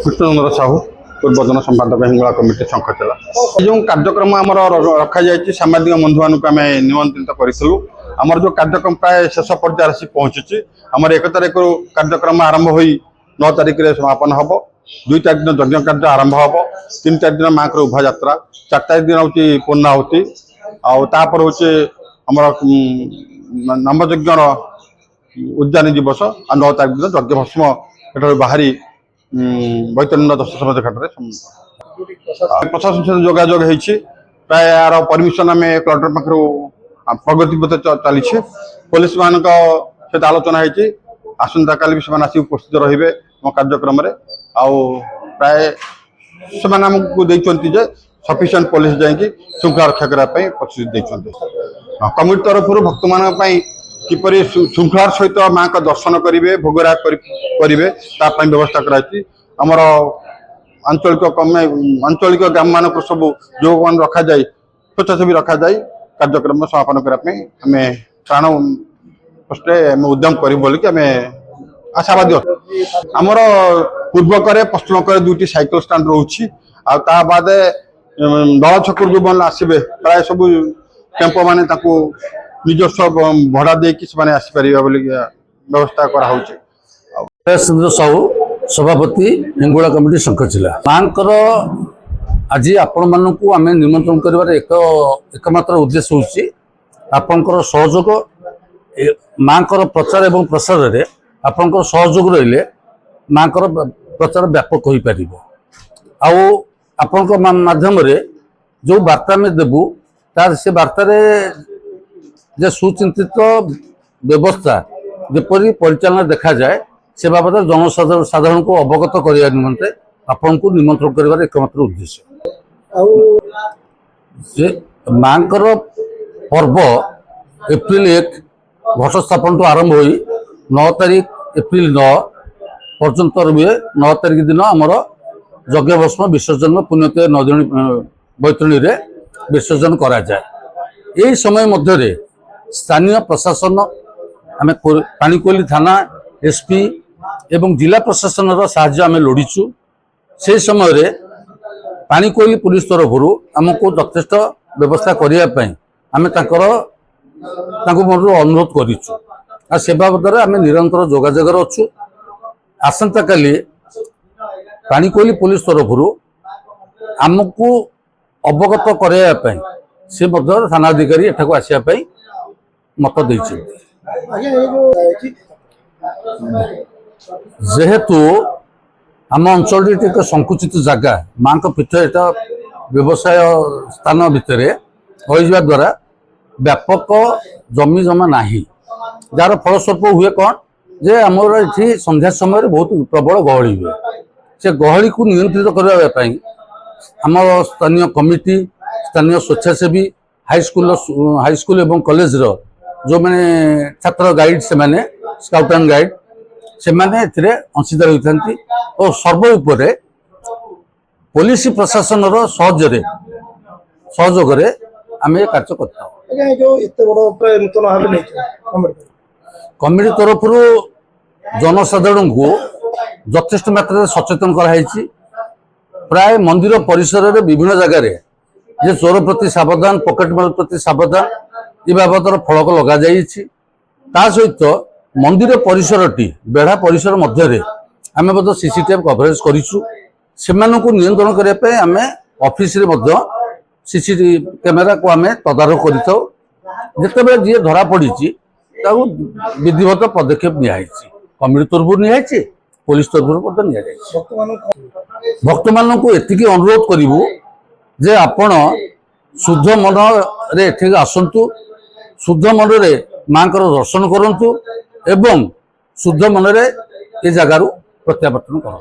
कृष्णचंद्र साहू पूर्वतन संपादक हिंगला कमिटी शंखचिला जो कार्यक्रम आम रखा जाए सामाजिक बंधु मानक आम निमंत्रित करूँ आमर जो कार्यक्रम प्राय शेष पर्यायर आसी पहुंची आमर 1 तारिख कार्यक्रम आरंभ हो 9 तारिख में समापन हम 2 तारिख दिन यज्ञ कार्य आरंभ हम 3 तारिख दिन माँ को उभा यात्रा 4 तारिख दिन हूँ पूर्णाहुति आपर हूँ आमर नामयज्ञ उद्यानी दिवस और 9 तारिख दिन यज्ञ भस्म एट बाहरी बैतरणी दश समाज घाट प्रशासन सहित जोगाजोग हो प्राय यार परमिशन आम कलेक्टर पाखु प्रगति पथ चली पुलिस मान सहित आलोचना होती आसंता काली भी से उपस्थित रे कार्यक्रम प्राय से सफिशिएंट पुलिस जाकि श्रृंखला रक्षा करने प्रतिश्रुति कमिटी तरफ भक्त मान किपर श्रृंखलार सहित माँ का दर्शन करेंगे भोगराग करेंगे व्यवस्था कराई आमर आंचलिक ग्राम मान सब जो रखा जाए स्वेच्छासेवी रखा जाए कार्यक्रम समापन करने आम प्राण कष्टे उद्यम करें आशावादी आमर पूर्वक पश्चिम करे 2टी साइकेल स्टाण्ड रोचे बाद दल छक जो बन आसवे प्राय सब टेम्पो मान निजस्व भड़ा देकी आसपर व्यवस्था कराई साहू सभापति हिंगुला कमिटी शंखचिला माँ आज आपण मानक आम निमंत्रण कर एकमात्र उद्देश्य होकर सहयोग माँ प्रचार एवं प्रसार रे आपंकर सहयोग रहिले माँ प्रचार व्यापक हो पार आपण माध्यम जो वार्ता में देबू तार से वार्तार जे सुचिंतित व्यवस्था जपरी परिचालन देखा जाए से बाबद जनसाधारण को अवगत करने निमंते आपण को निमंत्रण कर एकमात्र उद्देश्य माँ पर्व एप्रिल 1 घट स्थापन तो आरंभ हो 9 तारिख एप्रिल 9 पर्यंत रुए 9 तारिख दिन आमर यज्ञ भस्म विसर्जन पुण्यतीय नदी बैतरणी रे विसर्जन करा जाए यही समय मध्य स्थानीय प्रशासन आम पानीकोइली थाना एसपी एवं जिला प्रशासन साहाय्य आम लोड़ीचु से समय पानीकोइली पुलिस तरफ आमको यथेष्ट व्यवस्था करने आम मन अनुरोध करूँ आ से बाबद आम निरंतर जोगाजोग अच्छु आसंता काली पानीकोइली पुलिस तरफ आमको अवगत करने से थानाधिकारी एठाक आसापी मत देते जेहेतु आम अंचल संकुचित जगह माँ पीठ एटा व्यवसाय स्थान भितर हो द्वारा व्यापक जमी जमा नाही जार फलस्वरूप हुए कौन जे आमर ये संध्या समय बहुत प्रबल गहली हुए से गहली को नियंत्रित करने आम स्थानीय कमिटी स्थानीय स्वेच्छासेवी हाईस्कूल एवं कॉलेज जो मैंने छात्र गाइड से माने स्काउट एंड गाइड से माने अंशीदार होती और सर्वोपरि पुलिस प्रशासन सहयोग आम ये कार्य कमिटी तरफ जनसाधारण को यथेष्ट मात्रा सचेतन कराई प्राय मंदिर परिसर में विभिन्न जगह जे चोर प्रति सावधान पकेट मार प्रति सावधान ये बाबदर फलक लग सहित मंदिर परिसर बेढ़ा परिसर मध्य आम सीसीटीवी कवरेज करूँ से नियंत्रण करने आम ऑफिस रे सीसीटीवी कैमेरा को आम तदारख करते जी धरा पड़ी विधिवत पदक्षेप निहाई कमिटी तरफ निहाई पुलिस तरफ भक्त मान को एतिकी अनुरोध करूँ जे आपण शुद्ध मन रे आसतु शुद्ध मन रे माँ दर्शन करंतु एवं शुद्ध मन रे ये जगार प्रत्यावर्तन कर।